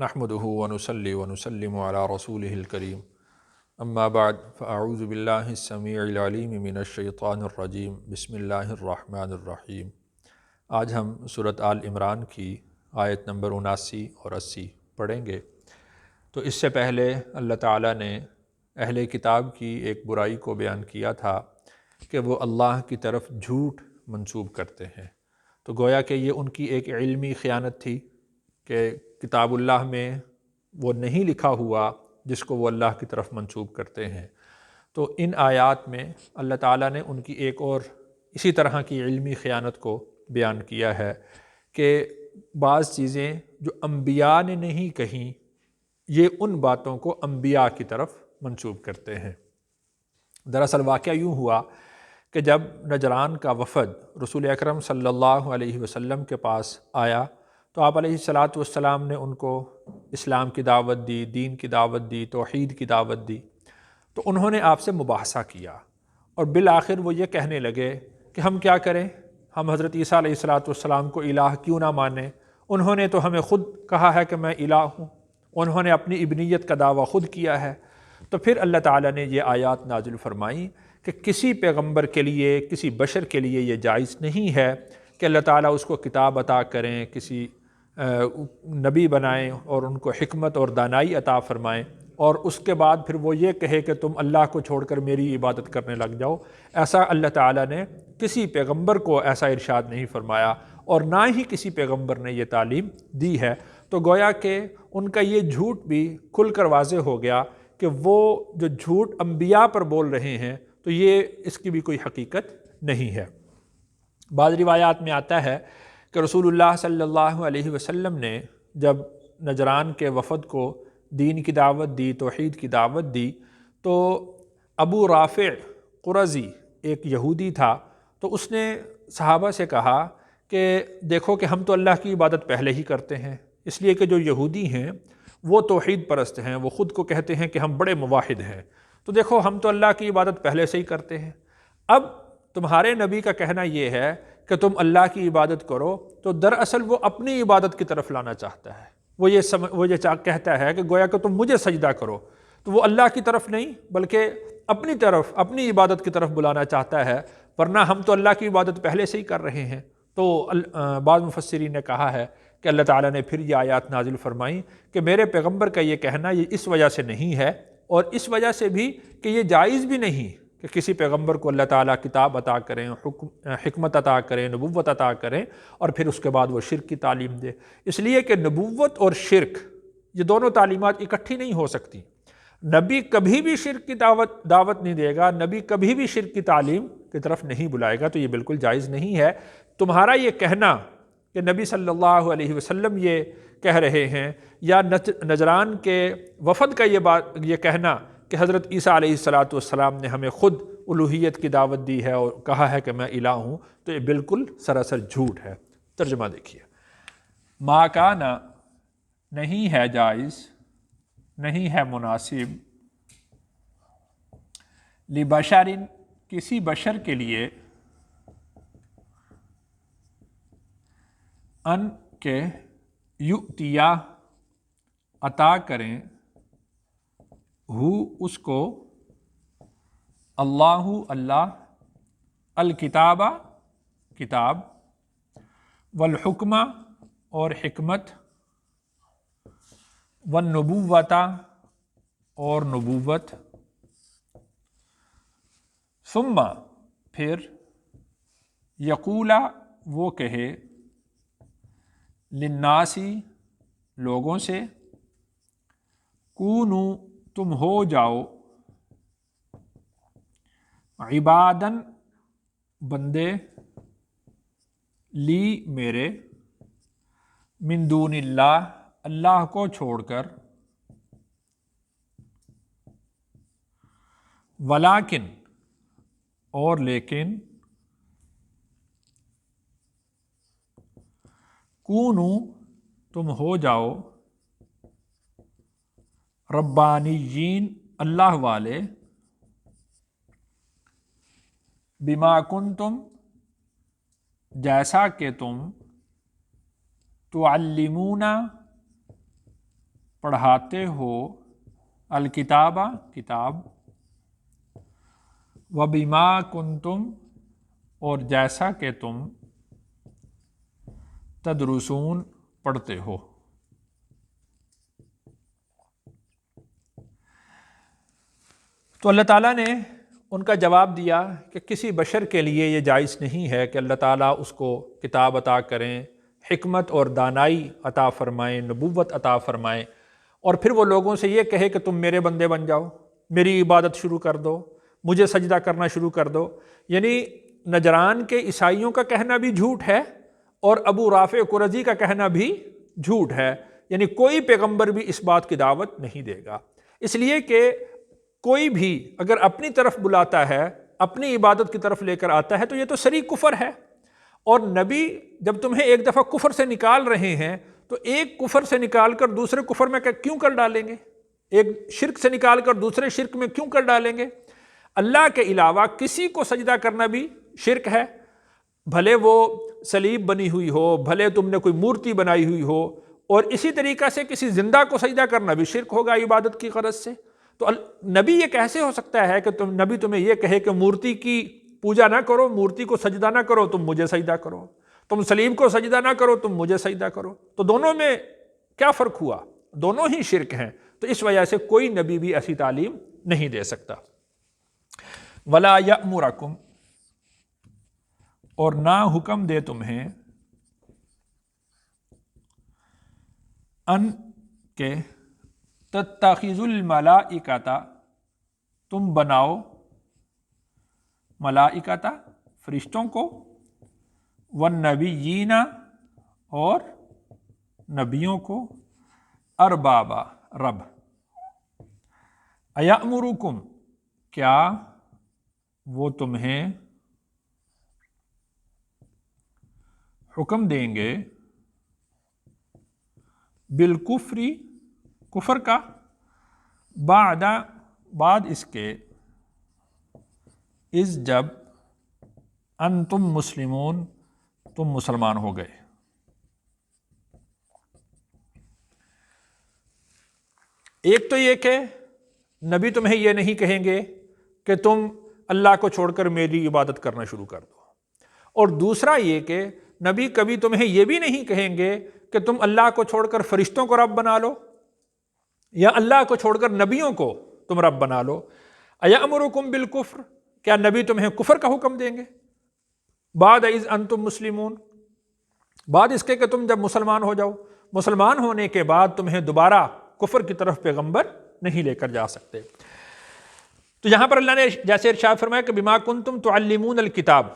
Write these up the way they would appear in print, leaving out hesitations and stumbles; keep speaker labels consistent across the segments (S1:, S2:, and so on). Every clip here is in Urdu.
S1: نحمده ونصلي ونسلم على رسوله الكريم اما بعد فاعوذ باللہ السمیع العلیم من الشیطان الرجیم بسم اللہ الرحمن الرحیم۔ آج ہم سورۃ آل عمران کی آیت نمبر 79 اور 80 پڑھیں گے۔ تو اس سے پہلے اللہ تعالیٰ نے اہل کتاب کی ایک برائی کو بیان کیا تھا کہ وہ اللہ کی طرف جھوٹ منسوب کرتے ہیں۔ تو گویا کہ یہ ان کی ایک علمی خیانت تھی کہ کتاب اللہ میں وہ نہیں لکھا ہوا جس کو وہ اللہ کی طرف منسوب کرتے ہیں۔ تو ان آیات میں اللہ تعالیٰ نے ان کی ایک اور اسی طرح کی علمی خیانت کو بیان کیا ہے کہ بعض چیزیں جو انبیاء نے نہیں کہیں یہ ان باتوں کو انبیاء کی طرف منسوب کرتے ہیں۔ دراصل واقعہ یوں ہوا کہ جب نجران کا وفد رسول اکرم صلی اللہ علیہ وسلم کے پاس آیا تو آپ علیہ السلام نے ان کو اسلام کی دعوت دی، دین کی دعوت دی، توحید کی دعوت دی۔ تو انہوں نے آپ سے مباحثہ کیا اور بالآخر وہ یہ کہنے لگے کہ ہم کیا کریں، ہم حضرت عیسیٰ علیہ السلام کو الہ کیوں نہ مانیں، انہوں نے تو ہمیں خود کہا ہے کہ میں الہ ہوں، انہوں نے اپنی ابنیت کا دعویٰ خود کیا ہے۔ تو پھر اللہ تعالیٰ نے یہ آیات نازل فرمائیں کہ کسی پیغمبر کے لیے، کسی بشر کے لیے یہ جائز نہیں ہے کہ اللہ تعالیٰ اس کو کتاب عطا کریں، کسی نبی بنائیں اور ان کو حکمت اور دانائی عطا فرمائیں اور اس کے بعد پھر وہ یہ کہے کہ تم اللہ کو چھوڑ کر میری عبادت کرنے لگ جاؤ۔ ایسا اللہ تعالیٰ نے کسی پیغمبر کو ایسا ارشاد نہیں فرمایا اور نہ ہی کسی پیغمبر نے یہ تعلیم دی ہے۔ تو گویا کہ ان کا یہ جھوٹ بھی کھل کر واضح ہو گیا کہ وہ جو جھوٹ انبیاء پر بول رہے ہیں تو یہ اس کی بھی کوئی حقیقت نہیں ہے۔ بعض روایات میں آتا ہے کہ رسول اللہ صلی اللہ علیہ وسلم نے جب نجران کے وفد کو دین کی دعوت دی، توحید کی دعوت دی، تو ابو رافع قرظی ایک یہودی تھا، تو اس نے صحابہ سے کہا کہ دیکھو کہ ہم تو اللہ کی عبادت پہلے ہی کرتے ہیں، اس لیے کہ جو یہودی ہیں وہ توحید پرست ہیں، وہ خود کو کہتے ہیں کہ ہم بڑے موحد ہیں، تو دیکھو ہم تو اللہ کی عبادت پہلے سے ہی کرتے ہیں۔ اب تمہارے نبی کا کہنا یہ ہے کہ تم اللہ کی عبادت کرو، تو دراصل وہ اپنی عبادت کی طرف لانا چاہتا ہے۔ وہ یہ کہتا ہے کہ گویا کہ تم مجھے سجدہ کرو، تو وہ اللہ کی طرف نہیں بلکہ اپنی طرف، اپنی عبادت کی طرف بلانا چاہتا ہے، ورنہ ہم تو اللہ کی عبادت پہلے سے ہی کر رہے ہیں۔ تو بعض مفسرین نے کہا ہے کہ اللہ تعالیٰ نے پھر یہ آیات نازل فرمائیں کہ میرے پیغمبر کا یہ کہنا یہ اس وجہ سے نہیں ہے، اور اس وجہ سے بھی کہ یہ جائز بھی نہیں کہ کسی پیغمبر کو اللہ تعالیٰ کتاب عطا کریں، حکمت عطا کریں، نبوت عطا کریں اور پھر اس کے بعد وہ شرک کی تعلیم دے۔ اس لیے کہ نبوت اور شرک یہ دونوں تعلیمات اکٹھی نہیں ہو سکتی۔ نبی کبھی بھی شرک کی دعوت نہیں دے گا، نبی کبھی بھی شرک کی تعلیم کی طرف نہیں بلائے گا، تو یہ بالکل جائز نہیں ہے۔ تمہارا یہ کہنا کہ نبی صلی اللہ علیہ وسلم یہ کہہ رہے ہیں، یا نجران کے وفد کا یہ کہنا کہ حضرت عیسیٰ علیہ السلام نے ہمیں خود الوہیت کی دعوت دی ہے اور کہا ہے کہ میں الہ ہوں، تو یہ بالکل سراسر جھوٹ ہے۔ ترجمہ دیکھیے، ما کانا نہیں ہے جائز، نہیں ہے مناسب، لبشر کسی بشر کے لیے، ان کے یؤتیا عطا کریں، ہو اس کو، اللہ الکتابہ کتاب، والحکمہ اور حکمت، والنبوۃ اور نبوت، ثم پھر یقولا وہ کہے، للناسی لوگوں سے، کونو تم ہو جاؤ، عبادن بندے، لی میرے، من دون اللہ اللہ کو چھوڑ کر، ولیکن اور لیکن، کونو تم ہو جاؤ، ربانیین اللہ والے، بما کنتم جیسا کہ تم، تعلمون پڑھاتے ہو الکتابہ کتاب، وبما کنتم اور جیسا کہ تم تدرسون پڑھتے ہو۔ تو اللہ تعالیٰ نے ان کا جواب دیا کہ کسی بشر کے لیے یہ جائز نہیں ہے کہ اللہ تعالیٰ اس کو کتاب عطا کریں، حکمت اور دانائی عطا فرمائیں، نبوت عطا فرمائیں، اور پھر وہ لوگوں سے یہ کہے کہ تم میرے بندے بن جاؤ، میری عبادت شروع کر دو، مجھے سجدہ کرنا شروع کر دو۔ یعنی نجران کے عیسائیوں کا کہنا بھی جھوٹ ہے اور ابو رافع قرظی کا کہنا بھی جھوٹ ہے، یعنی کوئی پیغمبر بھی اس بات کی دعوت نہیں دے گا، اس لیے کہ کوئی بھی اگر اپنی طرف بلاتا ہے، اپنی عبادت کی طرف لے کر آتا ہے تو یہ تو صریح کفر ہے۔ اور نبی جب تمہیں ایک دفعہ کفر سے نکال رہے ہیں تو ایک کفر سے نکال کر دوسرے کفر میں کیوں کر ڈالیں گے؟ ایک شرک سے نکال کر دوسرے شرک میں کیوں کر ڈالیں گے؟ اللہ کے علاوہ کسی کو سجدہ کرنا بھی شرک ہے، بھلے وہ صلیب بنی ہوئی ہو، بھلے تم نے کوئی مورتی بنائی ہوئی ہو، اور اسی طریقہ سے کسی زندہ کو سجدہ کرنا بھی شرک ہوگا عبادت کی غرض سے۔ تو نبی یہ کیسے ہو سکتا ہے کہ نبی تمہیں یہ کہے کہ مورتی کی پوجا نہ کرو، مورتی کو سجدہ نہ کرو، تم مجھے سجدہ کرو، تم صلیب کو سجدہ نہ کرو، تم مجھے سجدہ کرو؟ تو دونوں میں کیا فرق ہوا؟ دونوں ہی شرک ہیں۔ تو اس وجہ سے کوئی نبی بھی ایسی تعلیم نہیں دے سکتا۔ وَلَا يَأْمُرَكُمْ اور نہ حکم دے تمہیں ان کے تتخذوا الملائکۃ تم بناؤ ملائکۃ فرشتوں کو، والنبیین اور نبیوں کو، اربابا رب، ایامرکم کیا وہ تمہیں حکم دیں گے، بالکفر کفر کا، بعد اس کے، اس جب انتم مسلمون تم مسلمان ہو گئے۔ ایک تو یہ کہ نبی تمہیں یہ نہیں کہیں گے کہ تم اللہ کو چھوڑ کر میری عبادت کرنا شروع کر دو، اور دوسرا یہ کہ نبی کبھی تمہیں یہ بھی نہیں کہیں گے کہ تم اللہ کو چھوڑ کر فرشتوں کو رب بنا لو، یا اللہ کو چھوڑ کر نبیوں کو تم رب بنا لو۔ ایامرکم بالکفر کیا نبی تمہیں کفر کا حکم دیں گے؟ بعد اذ انتم مسلمون بعد اس کے کہ تم جب مسلمان ہو جاؤ، مسلمان ہونے کے بعد تمہیں دوبارہ کفر کی طرف پیغمبر نہیں لے کر جا سکتے۔ تو یہاں پر اللہ نے جیسے ارشاد فرمایا کہ بما کنتم تعلمون الکتاب،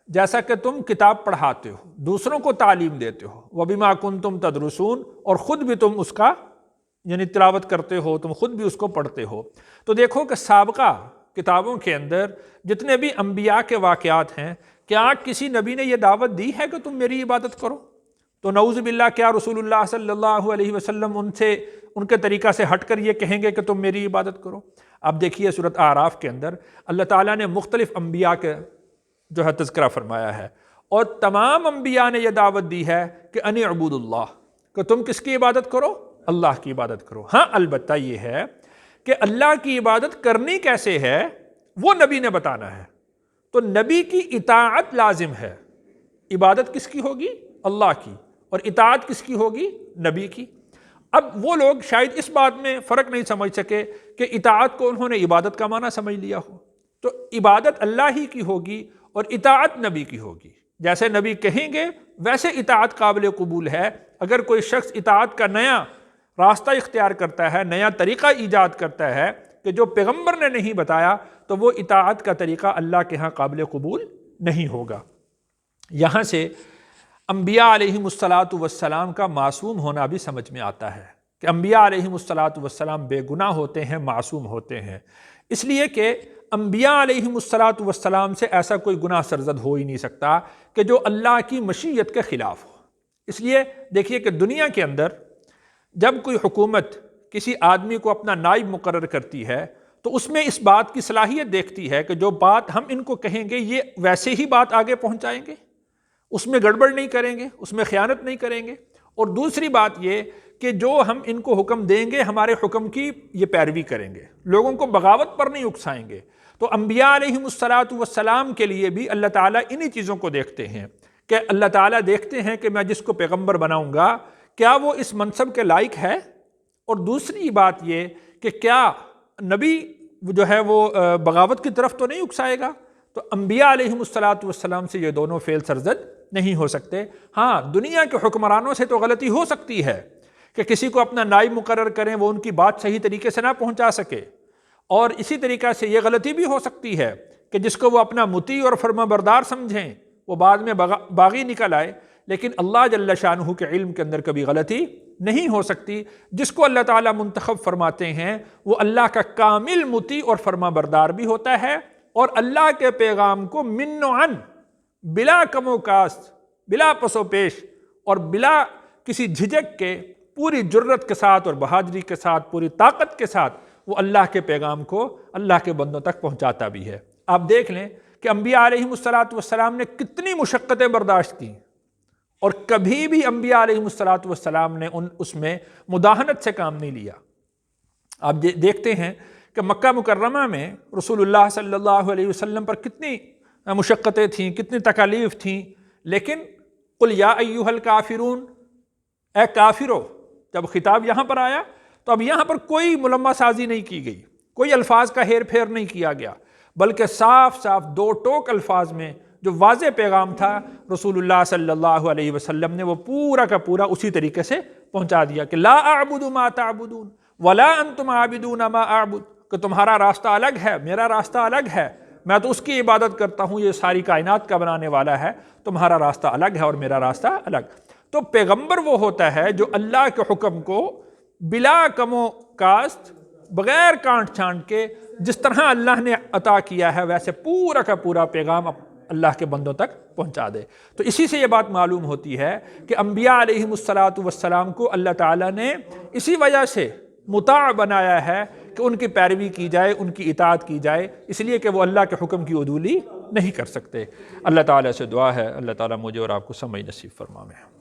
S1: جیسا کہ تم کتاب پڑھاتے ہو، دوسروں کو تعلیم دیتے ہو، وبما کنتم تدرسون اور خود بھی تم اس کا یعنی تلاوت کرتے ہو، تم خود بھی اس کو پڑھتے ہو۔ تو دیکھو کہ سابقہ کتابوں کے اندر جتنے بھی انبیاء کے واقعات ہیں، کیا کسی نبی نے یہ دعوت دی ہے کہ تم میری عبادت کرو؟ تو نعوذ باللہ کیا رسول اللہ صلی اللہ علیہ وسلم ان کے طریقہ سے ہٹ کر یہ کہیں گے کہ تم میری عبادت کرو؟ اب دیکھیے سورۃ اعراف کے اندر اللہ تعالیٰ نے مختلف انبیاء کے جو ہے تذکرہ فرمایا ہے، اور تمام انبیاء نے یہ دعوت دی ہے کہ ان اعبدوا اللہ، کہ تم کس کی عبادت کرو؟ اللہ کی عبادت کرو۔ ہاں البتہ یہ ہے کہ اللہ کی عبادت کرنی کیسے ہے وہ نبی نے بتانا ہے، تو نبی کی اطاعت لازم ہے۔ عبادت کس کی ہوگی؟ اللہ کی، اور اطاعت کس کی ہوگی؟ نبی کی۔ اب وہ لوگ شاید اس بات میں فرق نہیں سمجھ سکے کہ اطاعت کو انہوں نے عبادت کا معنی سمجھ لیا ہو، تو عبادت اللہ ہی کی ہوگی اور اطاعت نبی کی ہوگی۔ جیسے نبی کہیں گے ویسے اطاعت قابل قبول ہے۔ اگر کوئی شخص اطاعت کا نیا راستہ اختیار کرتا ہے، نیا طریقہ ایجاد کرتا ہے کہ جو پیغمبر نے نہیں بتایا، تو وہ اطاعت کا طریقہ اللہ کے ہاں قابل قبول نہیں ہوگا۔ یہاں سے انبیاء علیہم الصلاۃ والسلام کا معصوم ہونا بھی سمجھ میں آتا ہے کہ انبیاء علیہم الصلاۃ والسلام بے گناہ ہوتے ہیں، معصوم ہوتے ہیں، اس لیے کہ انبیاء علیہم الصلاۃ والسلام سے ایسا کوئی گناہ سرزد ہو ہی نہیں سکتا کہ جو اللہ کی مشیت کے خلاف ہو۔ اس لیے دیکھیے کہ دنیا کے اندر جب کوئی حکومت کسی آدمی کو اپنا نائب مقرر کرتی ہے تو اس میں اس بات کی صلاحیت دیکھتی ہے کہ جو بات ہم ان کو کہیں گے یہ ویسے ہی بات آگے پہنچائیں گے، اس میں گڑبڑ نہیں کریں گے، اس میں خیانت نہیں کریں گے، اور دوسری بات یہ کہ جو ہم ان کو حکم دیں گے ہمارے حکم کی یہ پیروی کریں گے، لوگوں کو بغاوت پر نہیں اکسائیں گے۔ تو انبیاء علیہم السلام کے لیے بھی اللہ تعالیٰ انہی چیزوں کو دیکھتے ہیں کہ اللہ تعالیٰ دیکھتے ہیں کہ میں جس کو پیغمبر بناؤں گا کیا وہ اس منصب کے لائق ہے، اور دوسری بات یہ کہ کیا نبی جو ہے وہ بغاوت کی طرف تو نہیں اکسائے گا۔ تو انبیاء علیہم السلام سے یہ دونوں فعل سرزد نہیں ہو سکتے۔ ہاں دنیا کے حکمرانوں سے تو غلطی ہو سکتی ہے کہ کسی کو اپنا نائب مقرر کریں وہ ان کی بات صحیح طریقے سے نہ پہنچا سکے، اور اسی طریقہ سے یہ غلطی بھی ہو سکتی ہے کہ جس کو وہ اپنا مطیع اور فرما بردار سمجھیں وہ بعد میں باغی نکل آئے، لیکن اللہ جل شانہ کے علم کے اندر کبھی غلطی نہیں ہو سکتی۔ جس کو اللہ تعالیٰ منتخب فرماتے ہیں وہ اللہ کا کامل مطیع اور فرما بردار بھی ہوتا ہے، اور اللہ کے پیغام کو من و عن، بلا کم و کاست، بلا پس و پیش اور بلا کسی جھجک کے، پوری جرت کے ساتھ اور بہادری کے ساتھ، پوری طاقت کے ساتھ وہ اللہ کے پیغام کو اللہ کے بندوں تک پہنچاتا بھی ہے۔ آپ دیکھ لیں کہ انبیاء علیہم السلام نے کتنی مشقتیں برداشت کی، اور کبھی بھی انبیاء علیہم السلام نے اس میں مداہنت سے کام نہیں لیا۔ آپ دیکھتے ہیں کہ مکہ مکرمہ میں رسول اللہ صلی اللہ علیہ وسلم پر کتنی مشقتیں تھیں، کتنی تکالیف تھیں، لیکن قل یا ایھا الکافرون، اے کافرو، جب خطاب یہاں پر آیا تو اب یہاں پر کوئی ملمہ سازی نہیں کی گئی، کوئی الفاظ کا ہیر پھیر نہیں کیا گیا، بلکہ صاف صاف دو ٹوک الفاظ میں جو واضح پیغام تھا رسول اللہ صلی اللہ علیہ وسلم نے وہ پورا کا پورا اسی طریقے سے پہنچا دیا کہ لا اعبد ما تعبدون ولا انتم عابدون ما اعبد، کہ تمہارا راستہ الگ ہے، میرا راستہ الگ ہے، میں تو اس کی عبادت کرتا ہوں، یہ ساری کائنات کا بنانے والا ہے، تمہارا راستہ الگ ہے اور میرا راستہ الگ۔ تو پیغمبر وہ ہوتا ہے جو اللہ کے حکم کو بلا کم و کاست، بغیر کانٹ چھانٹ کے جس طرح اللہ نے عطا کیا ہے ویسے پورا کا پورا پیغام اللہ کے بندوں تک پہنچا دے۔ تو اسی سے یہ بات معلوم ہوتی ہے کہ انبیاء علیہم السلام کو اللہ تعالیٰ نے اسی وجہ سے مطاع بنایا ہے کہ ان کی پیروی کی جائے، ان کی اطاعت کی جائے، اس لیے کہ وہ اللہ کے حکم کی عدولی نہیں کر سکتے۔ اللہ تعالیٰ سے دعا ہے اللہ تعالیٰ مجھے اور آپ کو سمجھ نصیب فرمائے۔